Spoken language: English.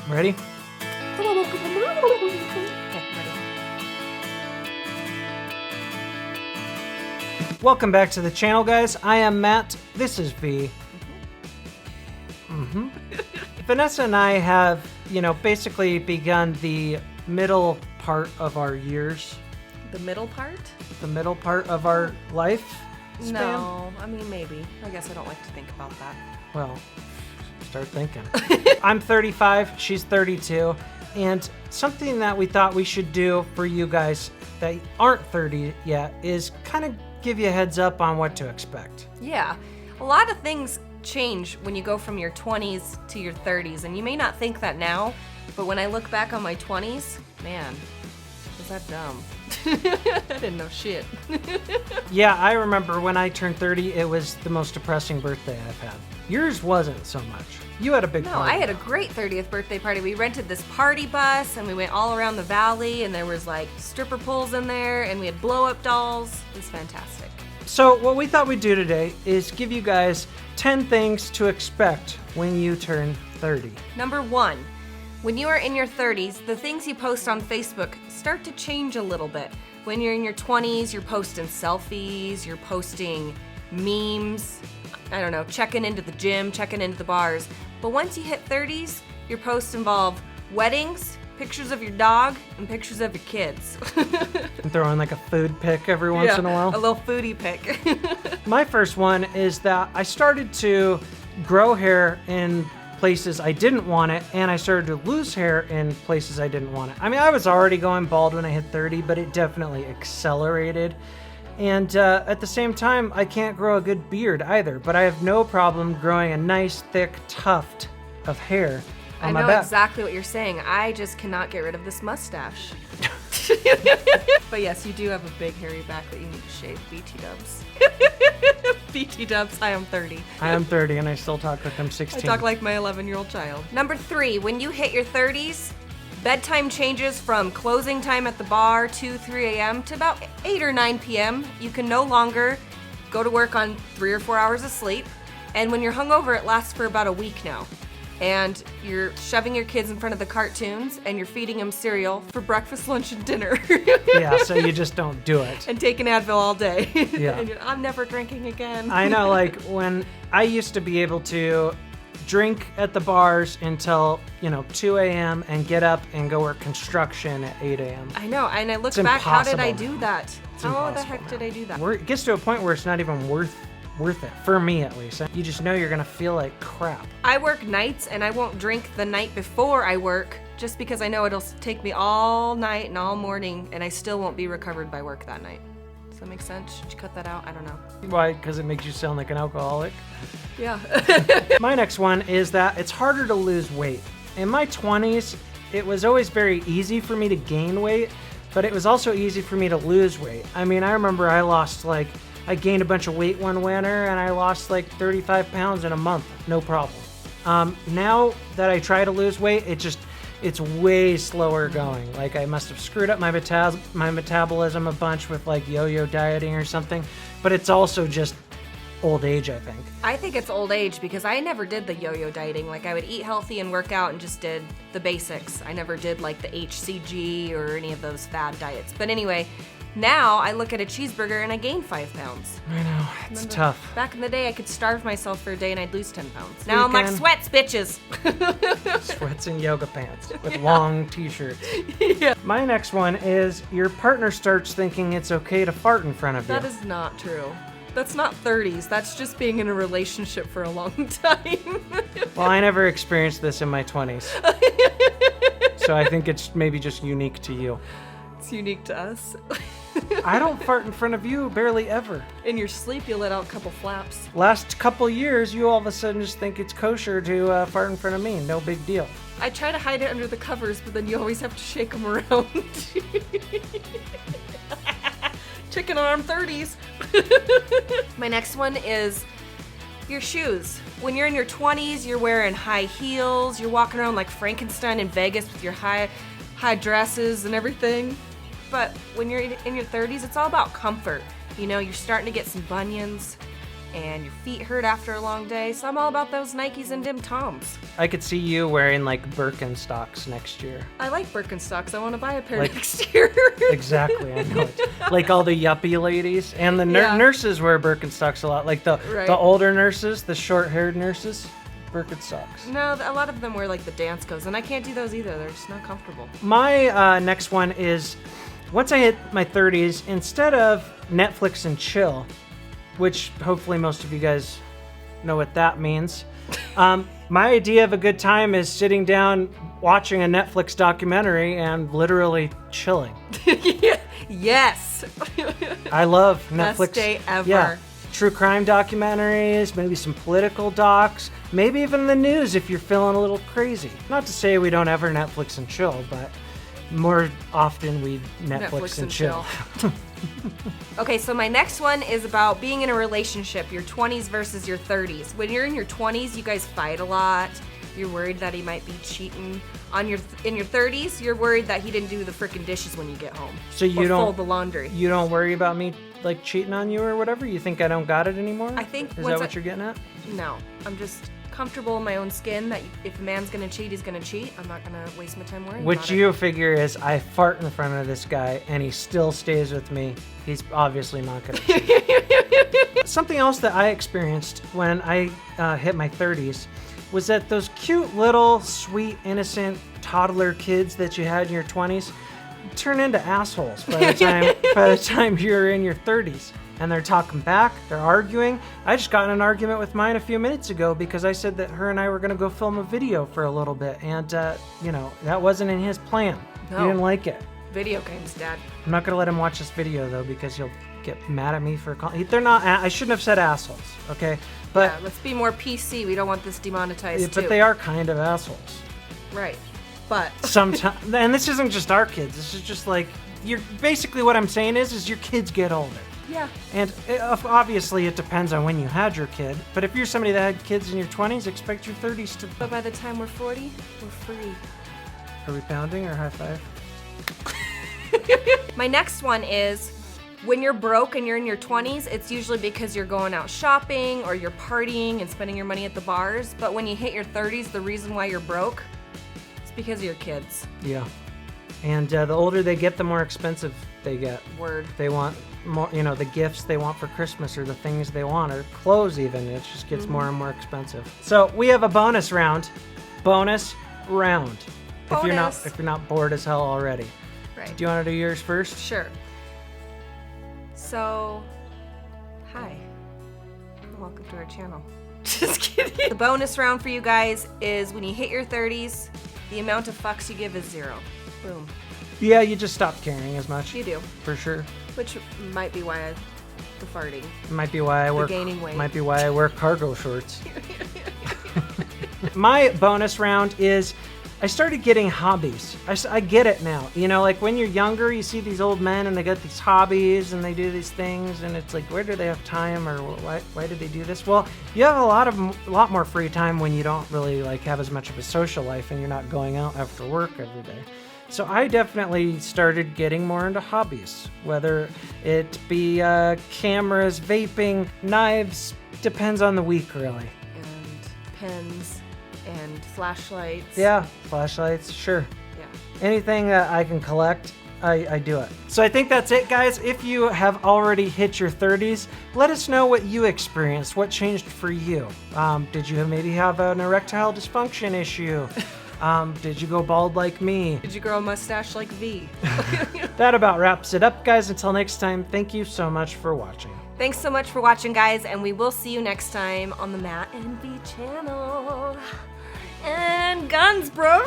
Ready? Okay, ready. Welcome back to the channel, guys. I am Matt. This is V. Vanessa and I have, basically begun the middle part of our years. The middle part? The middle part of our life span. No, I mean, maybe. I guess I don't like to think about that. Well, start thinking. I'm 35, she's 32, and something that we thought we should do for you guys that aren't 30 yet is kind of give you a heads up on what to expect. Yeah, a lot of things change when you go from your 20s to your 30s, and you may not think that now, but when I look back on my 20s, man, was that dumb. I didn't know shit. Yeah, I remember when I turned 30, it was the most depressing birthday I've had. Yours wasn't so much. You had a big No, party. I had a great 30th birthday party. We rented this party bus, and we went all around the valley, and there was like stripper poles in there, and we had blow-up dolls. It was fantastic. So what we thought we'd do today is give you guys 10 things to expect when you turn 30. Number 1, when you are in your 30s, the things you post on Facebook start to change a little bit. When you're in your 20s, you're posting selfies, you're posting memes, I don't know, checking into the gym, checking into the bars. But once you hit 30s, your posts involve weddings, pictures of your dog, and pictures of your kids. And throw in like a food pic every once in a while. A little foodie pic. My first one is that I started to grow hair in places I didn't want it, and I started to lose hair in places I didn't want it. I mean, I was already going bald when I hit 30, but it definitely accelerated. And at the same time, I can't grow a good beard either, but I have no problem growing a nice, thick tuft of hair on I my know back. exactly what you're saying. I just cannot get rid of this mustache. But yes, you do have a big hairy back that you need to shave. BT dubs. BT dubs, I am 30. I am 30 and I still talk like I'm I 16. talk like my 11-year-old child. Number 3, when you hit your 30s, bedtime changes from closing time at the bar, 2, 3 a.m. to about 8 or 9 p.m. You can no longer go to work on 3 or 4 hours of sleep. And when you're hungover, it lasts for about a week now. And you're shoving your kids in front of the cartoons and you're feeding them cereal for breakfast, lunch, and dinner. Yeah, so you just don't do it. And taking Advil all day. Yeah. And I'm never drinking again. I know, like when I used to be able to drink at the bars until, 2 a.m. and get up and go work construction at 8 a.m. I know, and I look It's back, how did I impossible. do that? How the impossible heck did I do that? It gets to a point where it's not even worth it, for me at least. You just know you're gonna feel like crap. I work nights and I won't drink the night before I work just because I know it'll take me all night and all morning and I still won't be recovered by work that night. Does that make sense? Should you cut that out? I don't know. Why? Because it makes you sound like an alcoholic. Yeah. My next one is that it's harder to lose weight. In my 20s, it was always very easy for me to gain weight, but it was also easy for me to lose weight. I mean, I remember I gained a bunch of weight one winter and I lost like 35 pounds in a month, no problem. Now that I try to lose weight, it's way slower going. Like I must have screwed up my metabolism a bunch with like yo-yo dieting or something, but it's also just old age, I think. I think it's old age because I never did the yo-yo dieting. Like I would eat healthy and work out and just did the basics. I never did like the HCG or any of those fad diets. But anyway, now I look at a cheeseburger and I gain 5 pounds. I know, it's tough. Back in the day, I could starve myself for a day and I'd lose 10 pounds. Now I'm like, sweats, bitches. Sweats and yoga pants with long t-shirts. My next one is your partner starts thinking it's okay to fart in front of you. That is not true. That's not 30s. That's just being in a relationship for a long time. Well, I never experienced this in my 20s. So I think it's maybe just unique to you. It's unique to us. I don't fart in front of you barely ever. In your sleep, you let out a couple flaps. Last couple years, you all of a sudden just think it's kosher to fart in front of me. No big deal. I try to hide it under the covers, but then you always have to shake them around. Chicken arm 30s. My next one is your shoes. When you're in your 20s, you're wearing high heels, you're walking around like Frankenstein in Vegas with your high dresses and everything. But when you're in your 30s, it's all about comfort. You know, you're starting to get some bunions and your feet hurt after a long day. So I'm all about those Nikes and Dim Toms. I could see you wearing like Birkenstocks next year. I like Birkenstocks. I want to buy a pair Like- next year. Exactly, I know it. Like all the yuppie ladies and the Yeah. nurses wear Birkenstocks a lot. Like the Right. older nurses, the short-haired nurses, Birkenstocks. No, a lot of them wear like the dance clothes, and I can't do those either. They're just not comfortable. My next one is, once I hit my 30s, instead of Netflix and chill, which hopefully most of you guys know what that means, my idea of a good time is sitting down, watching a Netflix documentary, and literally chilling. Yes. I love Best Netflix. day ever. Yeah. True crime documentaries, maybe some political docs, maybe even the news if you're feeling a little crazy. Not to say we don't ever Netflix and chill, but more often we Netflix and chill. Okay, so my next one is about being in a relationship, your 20s versus your 30s. When you're in your 20s, you guys fight a lot. You're worried that he might be cheating. In your 30s, you're worried that he didn't do the frickin' dishes when you get home. So you or don't fold the laundry. You don't worry about me like cheating on you or whatever? You think I don't got it anymore? I think Is once that what you're getting at? No, I'm just comfortable in my own skin that if a man's gonna cheat, he's gonna cheat. I'm not gonna waste my time worrying What about you figure is I fart in front of this guy and he still stays with me. He's obviously not gonna cheat. Something else that I experienced when I hit my 30s was that those cute little sweet innocent toddler kids that you had in your 20s turn into assholes by the time you're in your 30s. And they're talking back, they're arguing. I just got in an argument with mine a few minutes ago because I said that her and I were gonna go film a video for a little bit, and that wasn't in his plan. No. He didn't like it. it. Video games, Dad. I'm not gonna let him watch this video though because he'll get mad at me for they're not. I shouldn't have said assholes, okay? But Yeah, let's be more PC. We don't want this demonetized too. but they are kind of assholes Right. But sometimes. And this isn't just our kids. This is just like you're basically what I'm saying is your kids get older. yeah. And obviously, it depends on when you had your kid. But if you're somebody that had kids in your 20s, expect your 30s to. But by the time we're 40, we're free. Are we pounding or high five? My next one is when you're broke and you're in your 20s, it's usually because you're going out shopping or you're partying and spending your money at the bars. But when you hit your 30s, the reason why you're broke is because of your kids. Yeah. And the older they get, the more expensive they get. Word. They want more, the gifts they want for Christmas or the things they want or clothes even. It just gets more and more expensive. So we have a bonus round. Bonus round. Bonus. If you're not bored as hell already. Right. Do you want to do yours first? Sure. So, hi. Welcome to our channel. Just kidding. The bonus round for you guys is when you hit your 30s, the amount of fucks you give is 0. Boom. Yeah, you just stop caring as much. You do. For sure. Which might be why the farting. Might be why I wear gaining weight. Might be why I wear cargo shorts. My bonus round is I started getting hobbies. I get it now. Like when you're younger, you see these old men and they got these hobbies and they do these things, and it's like, where do they have time, or why do they do this? Well, you have a lot more free time when you don't really have as much of a social life and you're not going out after work every day. So I definitely started getting more into hobbies, whether it be cameras, vaping, knives, depends on the week really. And pens and flashlights. Yeah, flashlights, sure. Yeah. Anything that I can collect, I do it. So I think that's it, guys. If you have already hit your 30s, let us know what you experienced, what changed for you. Did you maybe have an erectile dysfunction issue? Did you go bald like me? Did you grow a mustache like V? That about wraps it up, guys. Until next time, thank you so much for watching. Thanks so much for watching, guys, and we will see you next time on the Matt and V channel. And guns, bro!